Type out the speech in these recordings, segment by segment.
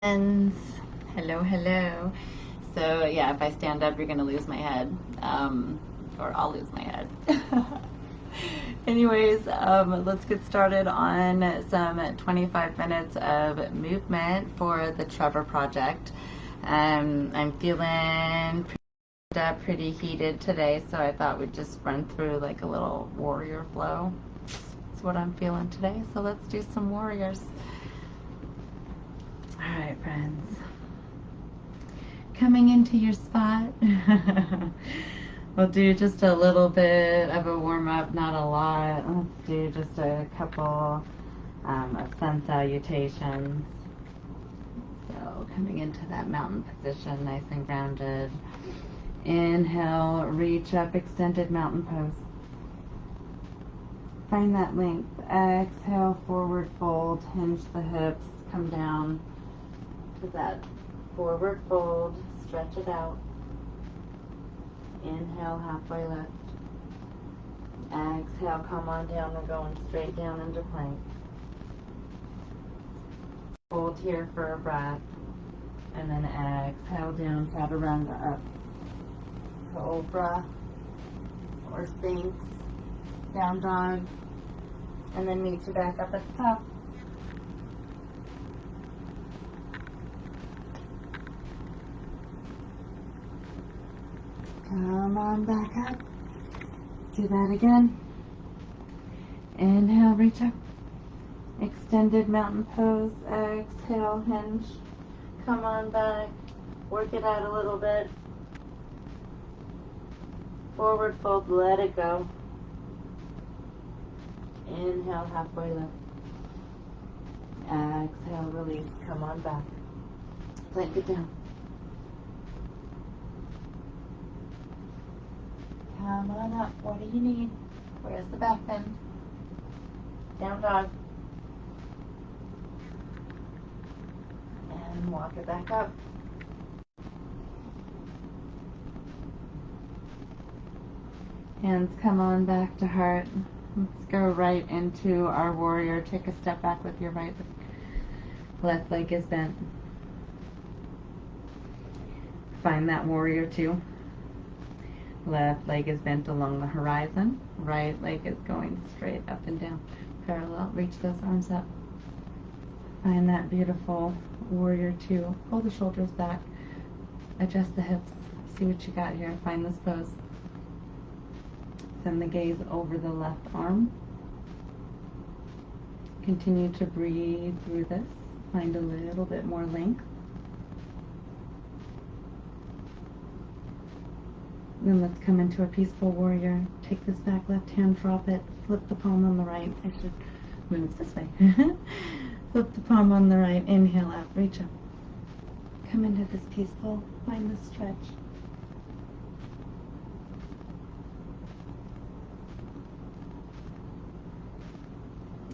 Friends. Hello, hello. So yeah, if I stand up, you're gonna lose my head, or I'll lose my head. Anyways, let's get started on some 25 minutes of movement for the Trevor Project. I'm feeling pretty heated today, so I thought we'd just run through like a little warrior flow. That's what I'm feeling today, so let's do some warriors. All right, friends. Coming into your spot. We'll do just a little bit of a warm-up, not a lot. Let's do just a couple of sun salutations. So coming into that mountain position, nice and grounded. Inhale, reach up, extended mountain pose. Find that length. Exhale, forward fold, hinge the hips, come down to that forward fold, stretch it out. Inhale, halfway lift. Exhale, come on down. We're going straight down into plank. Hold here for a breath. And then exhale down, chaturanga up. Cobra or Sphinx, down dog. And then meet you back up at the top. Come on back up. Do that again. Inhale, reach up. Extended mountain pose. Exhale, hinge. Come on back. Work it out a little bit. Forward fold, let it go. Inhale, halfway lift. Exhale, release. Come on back. Plank it down. Come on up. What do you need? Where's the back bend? Down dog. And walk it back up. Hands come on back to heart. Let's go right into our warrior. Take a step back with your right leg. Left leg is bent. Find that warrior two. Left leg is bent along the horizon. Right leg is going straight up and down. Parallel. Reach those arms up. Find that beautiful warrior two. Pull the shoulders back. Adjust the hips. See what you got here. Find this pose. Send the gaze over the left arm. Continue to breathe through this. Find a little bit more length. Then let's come into a peaceful warrior. Take this back left hand, drop it, flip the palm on the right. I should move this way. Flip the palm on the right, inhale out, reach up. Come into this peaceful, find this stretch.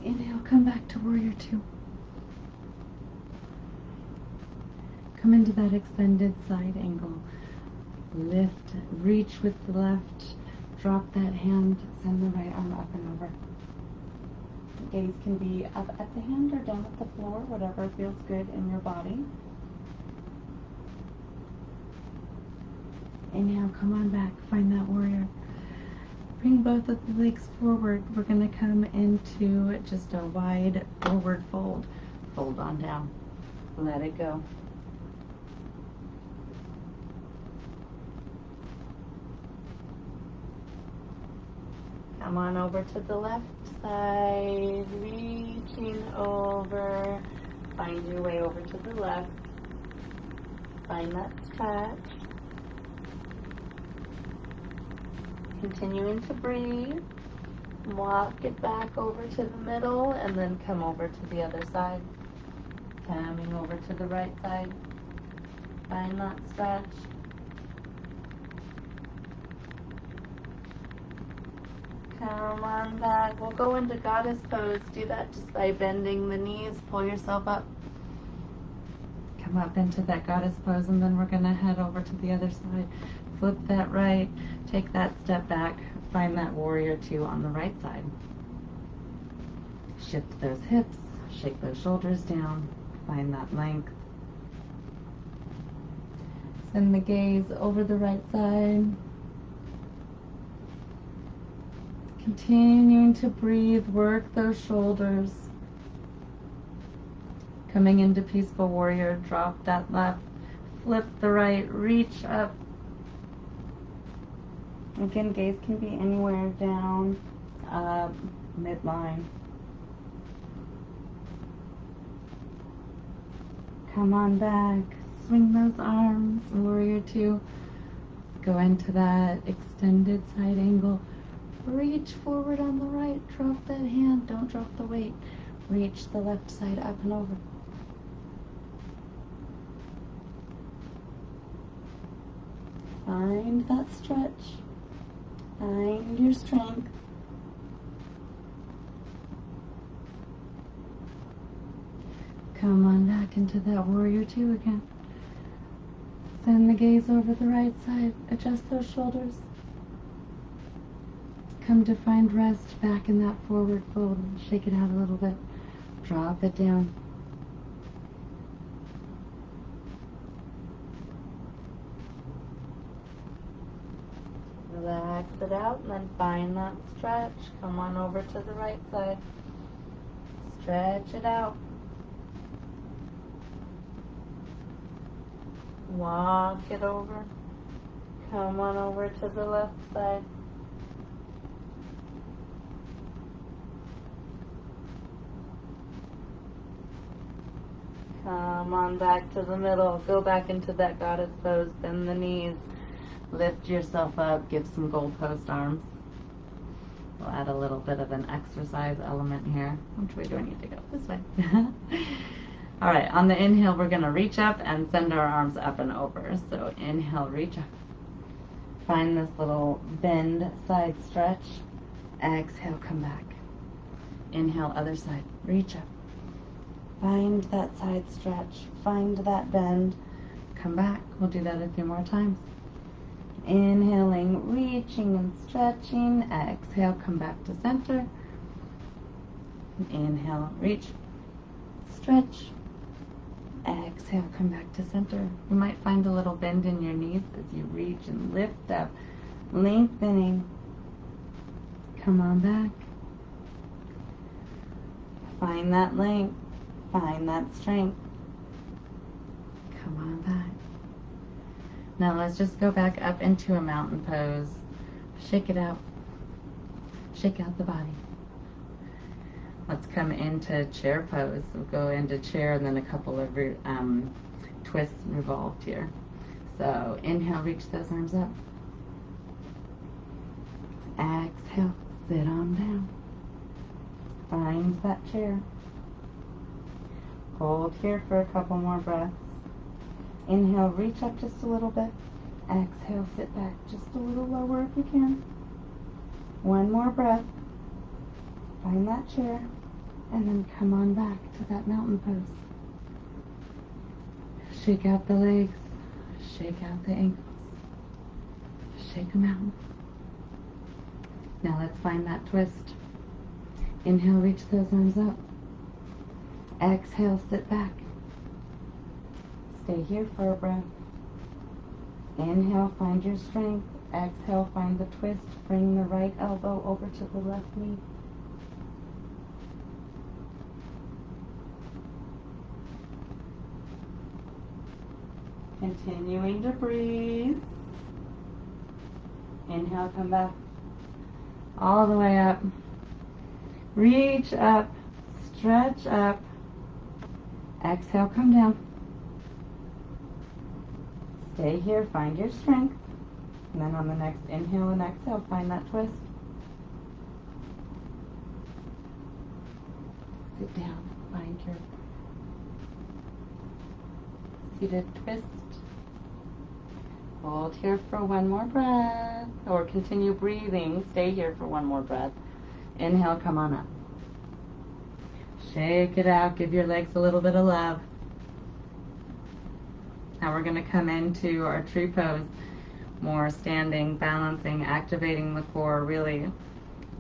Inhale, come back to warrior two. Come into that extended side angle. Lift, reach with the left, drop that hand, send the right arm up and over. Gaze can be up at the hand or down at the floor, whatever feels good in your body. Inhale, come on back, find that warrior. Bring both of the legs forward. We're going to come into just a wide forward fold. Fold on down. Let it go. Come on over to the left side, reaching over. Find your way over to the left. Find that stretch. Continuing to breathe. Walk it back over to the middle and then come over to the other side. Coming over to the right side. Find that stretch. Come on back. We'll go into goddess pose. Do that just by bending the knees. Pull yourself up. Come up into that goddess pose, and then we're going to head over to the other side. Flip that right. Take that step back. Find that warrior two on the right side. Shift those hips. Shake those shoulders down. Find that length. Send the gaze over the right side. Continuing to breathe, work those shoulders. Coming into peaceful warrior, drop that left, flip the right, reach up. Again, gaze can be anywhere, down, up, midline. Come on back, swing those arms, warrior two. Go into that extended side angle. Reach forward on the right, drop that hand, don't drop the weight. Reach the left side up and over. Find that stretch. Find your strength. Come on back into that warrior two again. Send the gaze over the right side. Adjust those shoulders. Come to find rest back in that forward fold. Shake it out a little bit. Drop it down. Relax it out and then find that stretch. Come on over to the right side. Stretch it out. Walk it over. Come on over to the left side. Come on back to the middle. Go back into that goddess pose. Bend the knees. Lift yourself up. Give some goalpost arms. We'll add a little bit of an exercise element here. Which way do I need to go? This way. All right, on the inhale, we're going to reach up and send our arms up and over. So inhale, reach up. Find this little bend side stretch. Exhale, come back. Inhale, other side. Reach up. Find that side stretch. Find that bend. Come back. We'll do that a few more times. Inhaling, reaching and stretching. Exhale, come back to center. Inhale, reach, stretch. Exhale, come back to center. You might find a little bend in your knees as you reach and lift up, lengthening. Come on back. Find that length. Find that strength. Come on back. Now let's just go back up into a mountain pose. Shake it out. Shake out the body. Let's come into chair pose. We'll go into chair and then a couple of twists revolved here. So inhale, reach those arms up. Exhale, sit on down. Find that chair. Hold here for a couple more breaths. Inhale, reach up just a little bit. Exhale, sit back just a little lower if you can. One more breath. Find that chair. And then come on back to that mountain pose. Shake out the legs. Shake out the ankles. Shake them out. Now let's find that twist. Inhale, reach those arms up. Exhale, sit back. Stay here for a breath. Inhale, find your strength. Exhale, find the twist. Bring the right elbow over to the left knee. Continuing to breathe. Inhale, come back. All the way up. Reach up. Stretch up. Exhale, come down. Stay here, find your strength. And then on the next inhale and exhale, find that twist. Sit down, find your seated twist. Hold here for one more breath, or continue breathing. Stay here for one more breath. Inhale, come on up. Shake it out, give your legs a little bit of love. Now we're going to come into our tree pose, more standing, balancing, activating the core, really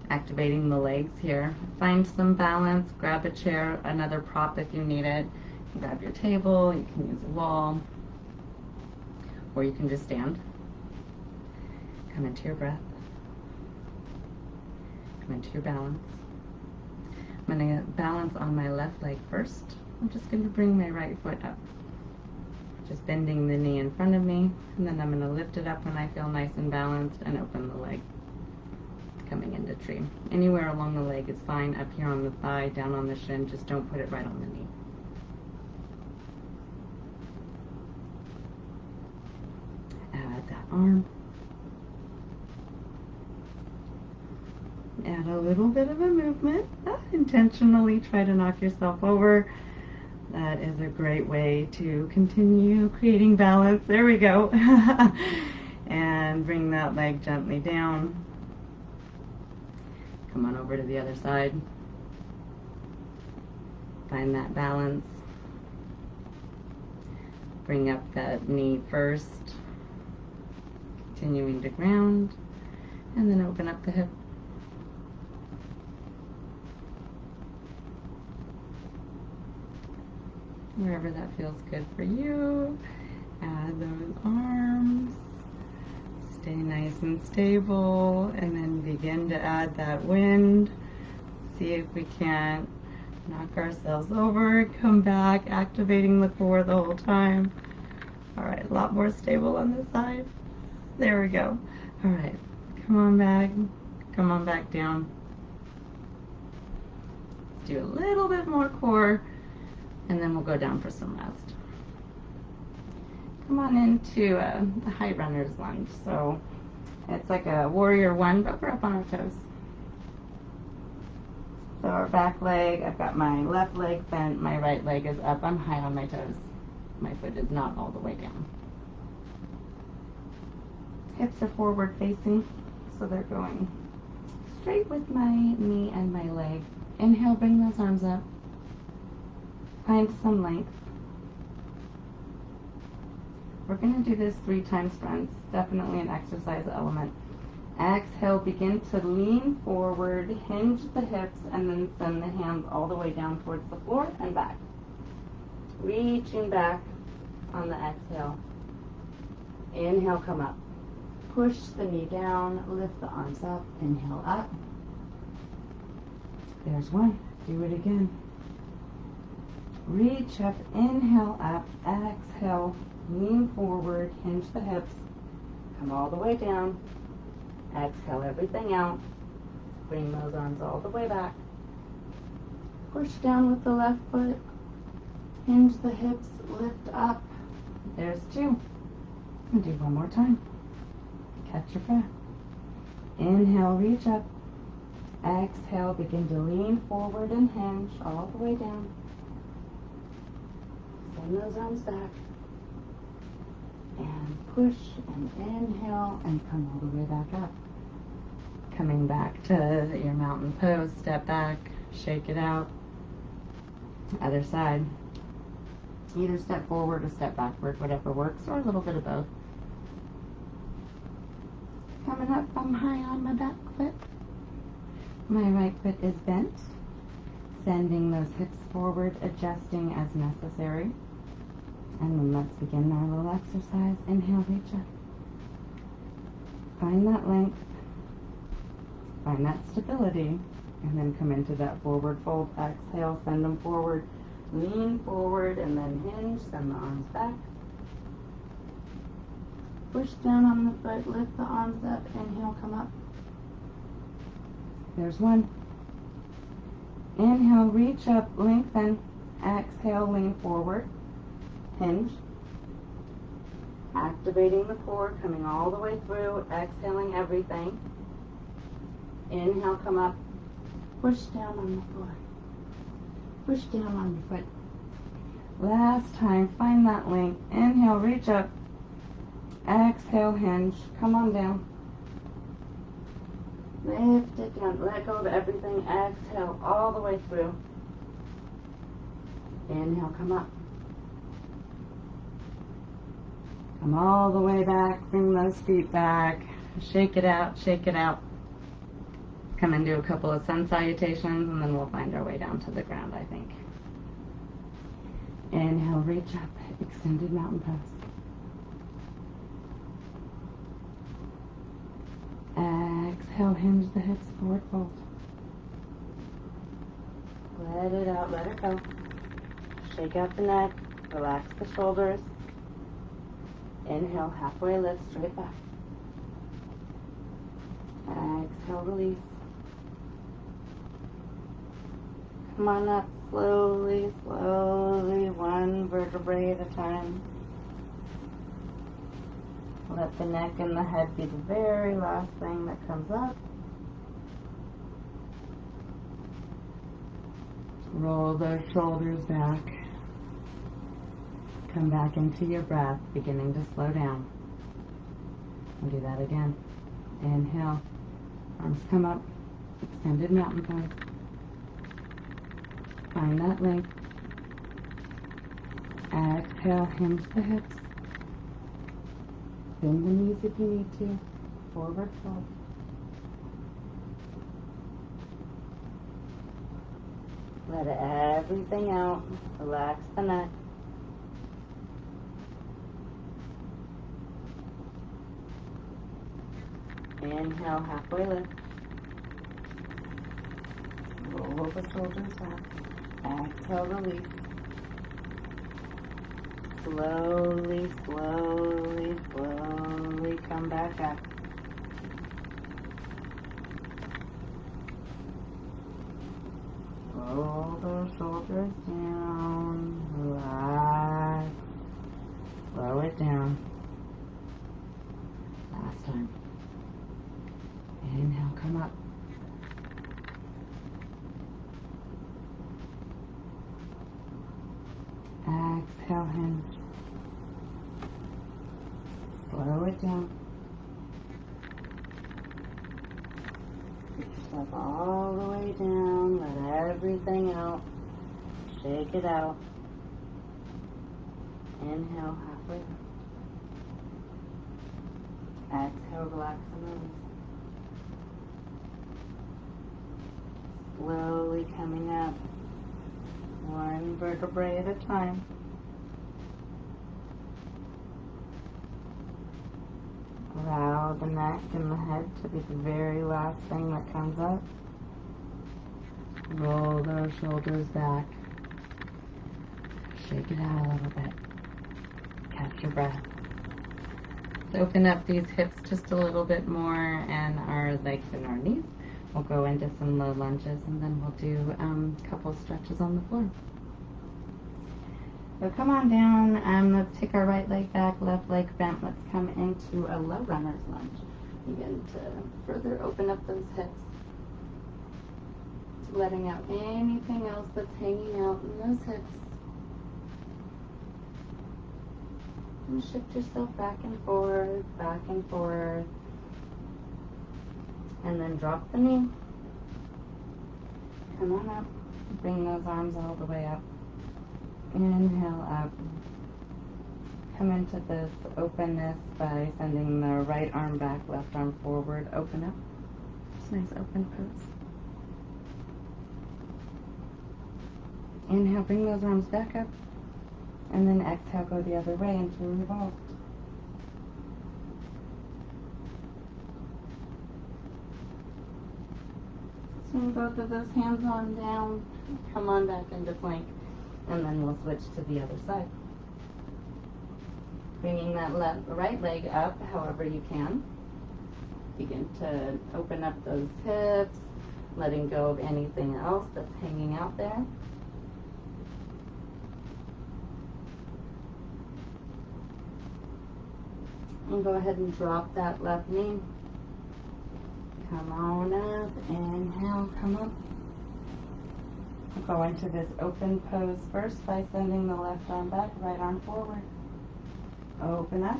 activating the legs here. Find some balance, grab a chair, another prop if you need it. You can grab your table, you can use a wall. or you can just stand. Come into your breath. Come into your balance. I'm going to balance on my left leg first. I'm just going to bring my right foot up. Just bending the knee in front of me, and then I'm going to lift it up when I feel nice and balanced and open the leg. Coming into tree. Anywhere along the leg is fine. Up here on the thigh, down on the shin, just don't put it right on the knee. Add that arm. Add a little bit of a movement. Intentionally try to knock yourself over. That is a great way to continue creating balance. There we go. And bring that leg gently down. Come on over to the other side. Find that balance. Bring up that knee first. Continuing to ground. And then open up the hip. Wherever that feels good for you. Add those arms. Stay nice and stable, and then begin to add that wind. See if we can't knock ourselves over, come back, activating the core the whole time. All right, a lot more stable on this side. There we go. All right, come on back down. Let's do a little bit more core, and then we'll go down for some rest. Come on into a high runner's lunge. So it's like a warrior one, but we're up on our toes. So our back leg, I've got my left leg bent, my right leg is up. I'm high on my toes. My foot is not all the way down. Hips are forward facing, so they're going straight with my knee and my leg. Inhale, bring those arms up. Find some length. We're going to do this 3 times, friends. Definitely an exercise element. Exhale, begin to lean forward, hinge the hips, and then send the hands all the way down towards the floor and back. Reaching back on the exhale. Inhale, come up. Push the knee down, lift the arms up, inhale up. There's one. Do it again. Reach up, inhale up, exhale. Lean forward, hinge the hips, come all the way down, exhale everything out, bring those arms all the way back, push down with the left foot, hinge the hips, lift up, there's 2, and do one more time, catch your breath, inhale, reach up, exhale, begin to lean forward and hinge all the way down, send those arms back, and push and inhale and come all the way back up. Coming back to your mountain pose, step back, shake it out. Other side. Either step forward or step backward, whatever works, or a little bit of both. Coming up, I'm high on my back foot. My right foot is bent. Sending those hips forward, adjusting as necessary. And then let's begin our little exercise. Inhale, reach up. Find that length. Find that stability. And then come into that forward fold. Exhale, send them forward. Lean forward and then hinge. Send the arms back. Push down on the foot. Lift the arms up. Inhale, come up. There's one. Inhale, reach up, lengthen. Exhale, lean forward. Hinge. Activating the core, coming all the way through, exhaling everything. Inhale, come up. Push down on the floor. Push down on your foot. Last time, find that length. Inhale, reach up. Exhale, hinge. Come on down. Lift it down. Let go of everything. Exhale all the way through. Inhale, come up. Come all the way back, bring those feet back, shake it out, shake it out. Come and do a couple of sun salutations, and then we'll find our way down to the ground, I think. Inhale, reach up, extended mountain pose. Exhale, hinge the hips, forward fold. Let it out, let it go. Shake out the neck, relax the shoulders. Inhale, halfway lift, straight back. Exhale, release. Come on up, slowly, slowly, one vertebrae at a time. Let the neck and the head be the very last thing that comes up. Roll those shoulders back. Come back into your breath, beginning to slow down. And do that again. Inhale. Arms come up. Extended mountain pose. Find that length. Exhale, hinge the hips. Bend the knees if you need to. Forward fold. Let everything out. Relax the neck. Inhale, halfway lift. Roll the shoulders back. Exhale, release. Slowly, slowly, slowly come back up. Roll those shoulders down. Relax. Slow it down. Last time. Inhale, come up. Exhale, hinge. Slow it down. Push yourself all the way down. Let everything out. Shake it out. Inhale, halfway up. Exhale, relax and release. Slowly coming up. One vertebrae at a time. Allow the neck and the head to be the very last thing that comes up. Roll those shoulders back. Shake it out a little bit. Catch your breath. So open up these hips just a little bit more and our legs and our knees. We'll go into some low lunges and then we'll do a couple stretches on the floor. So come on down. Let's take our right leg back, left leg bent. Let's come into a low runner's lunge. Begin to further open up those hips. Letting out anything else that's hanging out in those hips. And shift yourself back and forth, and then drop the knee. Come on up. Bring those arms all the way up. Inhale up. Come into this openness by sending the right arm back, left arm forward. Open up. Just nice open pose. Inhale, bring those arms back up. And then exhale, go the other way into revolve. Swing both of those hands on down. Come on back into plank. And then we'll switch to the other side. Bringing that right leg up however you can. Begin to open up those hips, letting go of anything else that's hanging out there. And go ahead and drop that left knee. Come on up. Inhale, come up. Go into this open pose first by sending the left arm back, right arm forward. Open up.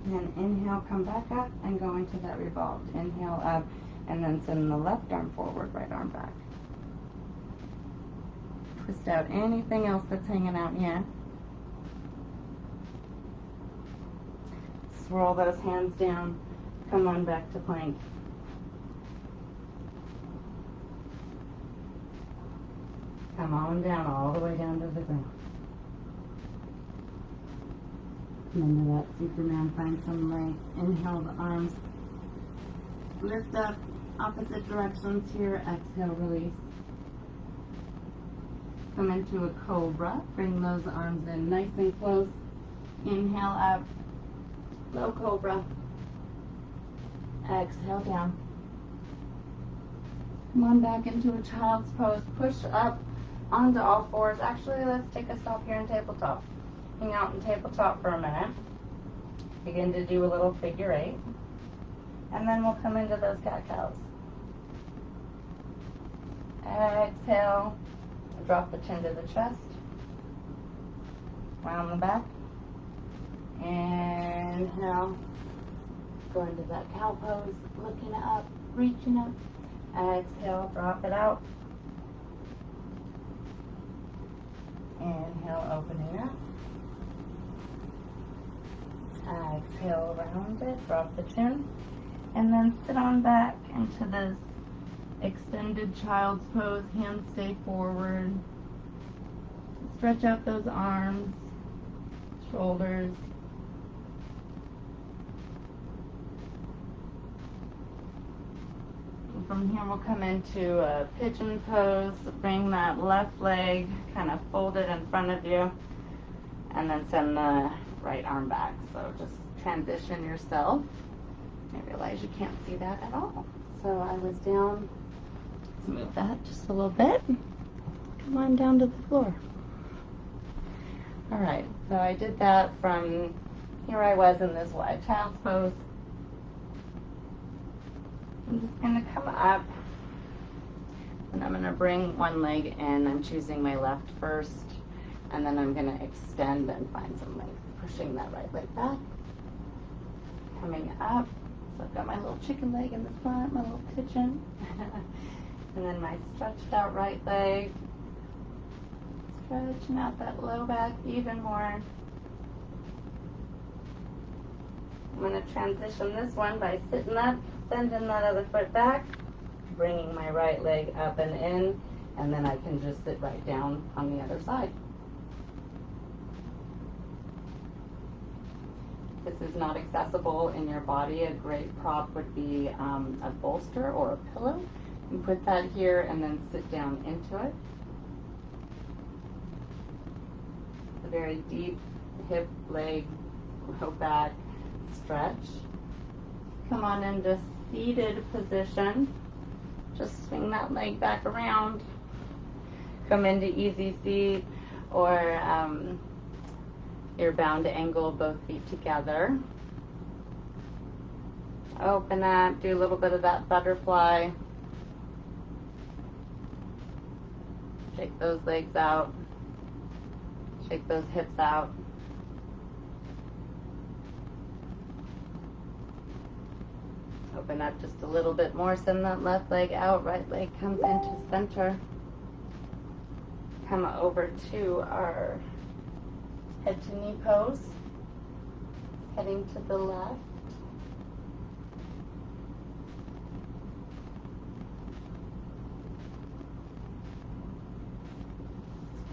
And inhale, come back up and go into that revolved. Inhale up and then send the left arm forward, right arm back. Twist out anything else that's hanging out here. Swirl those hands down. Come on back to plank. Come on down, all the way down to the ground. Come into that Superman, find some length. Inhale the arms. Lift up, opposite directions here. Exhale, release. Come into a cobra. Bring those arms in nice and close. Inhale up. Low cobra. Exhale down. Come on back into a child's pose. Push up onto all fours. Actually, let's take a stop here in tabletop. Hang out in tabletop for a minute. Begin to do a little figure eight. And then we'll come into those cat-cows. Exhale. Drop the chin to the chest. Round the back. Inhale. Go into that cow pose. Looking up. Reaching up. Exhale. Drop it out. Inhale. Opening up. Exhale. Round it. Drop the chin. And then sit on back into this extended child's pose. Hands stay forward. Stretch out those arms, shoulders. And from here we'll come into a pigeon pose. Bring that left leg kind of folded in front of you. And then send the right arm back. So just transition yourself. I realize you can't see that at all. So I was down. Let's move that just a little bit. Come on down to the floor. All right, so I did that from here I was in this wide child's pose. I'm just going to come up and I'm going to bring one leg in. I'm choosing my left first, and then I'm going to extend and find some length. Pushing that right leg back. Coming up. So I've got my little chicken leg in the front, my little pigeon. And then my stretched out right leg. Stretching out that low back even more. I'm going to transition this one by sitting up, sending that other foot back, bringing my right leg up and in, and then I can just sit right down on the other side. This is not accessible in your body. A great prop would be a bolster or a pillow. You put that here and then sit down into it. A very deep hip, leg, low back stretch. Come on into seated position. Just swing that leg back around. Come into easy seat, or you're bound to angle both feet together. Open up, do a little bit of that butterfly. Shake those legs out. Shake those hips out. Open up just a little bit more. Send that left leg out. Right leg comes into center. Come over to our head to knee pose. Heading to the left.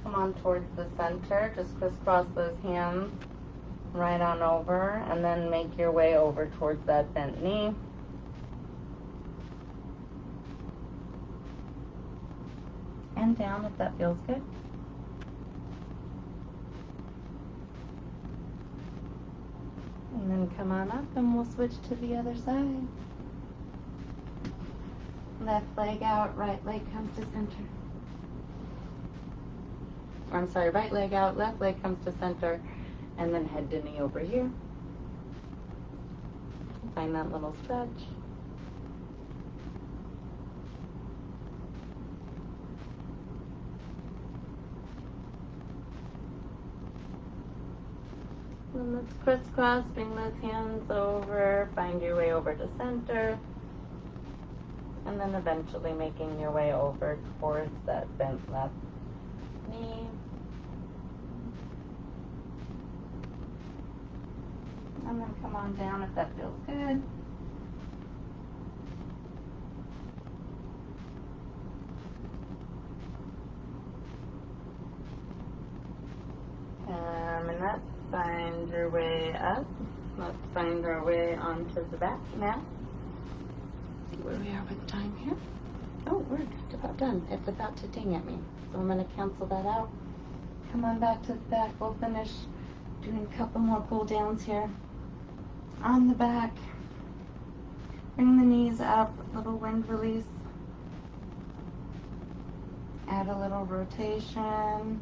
Come on towards the center. Just crisscross those hands right on over, and then make your way over towards that bent knee. And down if that feels good. And then come on up and we'll switch to the other side. Left leg out, right leg comes to center. Or I'm sorry, right leg out, left leg comes to center, and then head to knee over here. Find that little stretch. And let's crisscross, bring those hands over, find your way over to center, and then eventually making your way over towards that bent left knee. And then come on down if that feels good. And that's find your way up. Let's find our way onto the back now. See where we are with time here. Oh, we're just about done. It's about to ding at me. So I'm going to cancel that out. Come on back to the back. We'll finish doing a couple more cool downs here. On the back. Bring the knees up. Little wind release. Add a little rotation.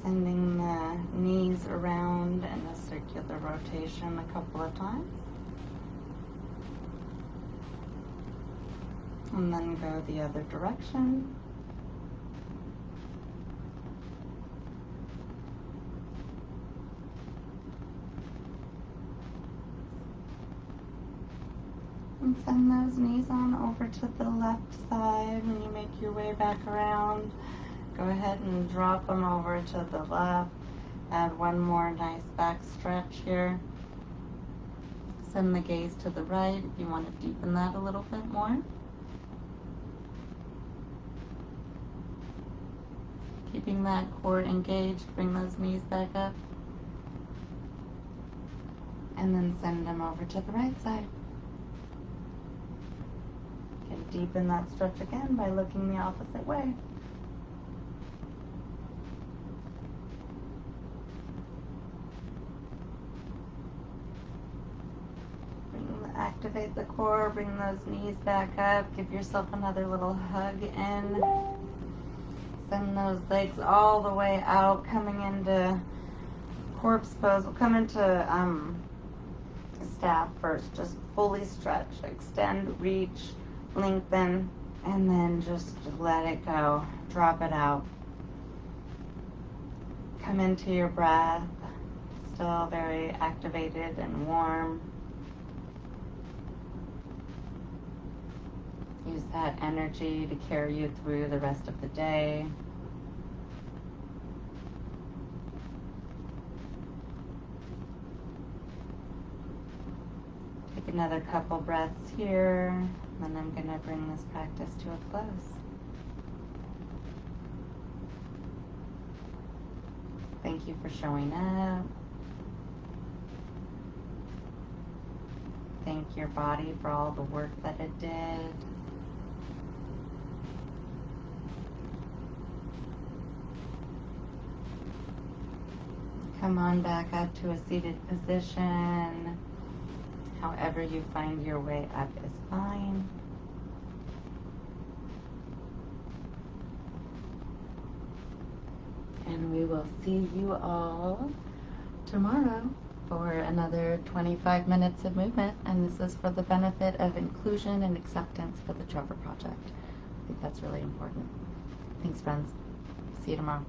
Sending the knees around in a circular rotation a couple of times. And then go the other direction. And send those knees on over to the left side. When you make your way back around, go ahead and drop them over to the left. Add one more nice back stretch here. Send the gaze to the right if you want to deepen that a little bit more. Keeping that core engaged, bring those knees back up. And then send them over to the right side. You can deepen that stretch again by looking the opposite way. Activate the core, bring those knees back up, give yourself another little hug in. Send those legs all the way out, coming into corpse pose. We'll come into staff first. Just fully stretch, extend, reach, lengthen, and then just let it go. Drop it out. Come into your breath, still very activated and warm. Use that energy to carry you through the rest of the day. Take another couple breaths here, and then I'm going to bring this practice to a close. Thank you for showing up. Thank your body for all the work that it did. Come on back up to a seated position. However you find your way up is fine. And we will see you all tomorrow for another 25 minutes of movement. And this is for the benefit of inclusion and acceptance for the Trevor Project. I think that's really important. Thanks, friends. See you tomorrow.